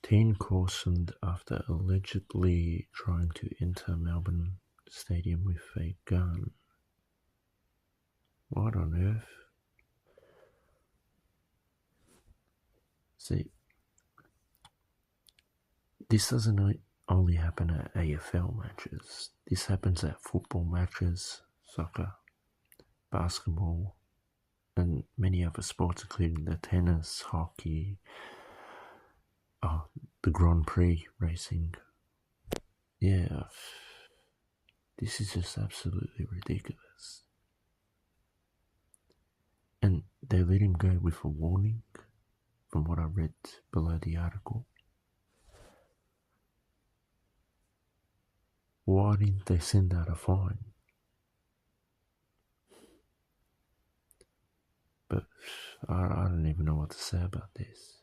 Teen cautioned after allegedly trying to enter Melbourne Stadium with a gun. What on earth? See, this doesn't only happen at AFL matches. This happens at football matches, soccer, basketball, and many other sports, including the tennis, hockey, the Grand Prix racing. Yeah, this is just absolutely ridiculous. And they let him go with a warning, from what I read below the article. Why didn't they send out a fine? But I don't even know what to say about this.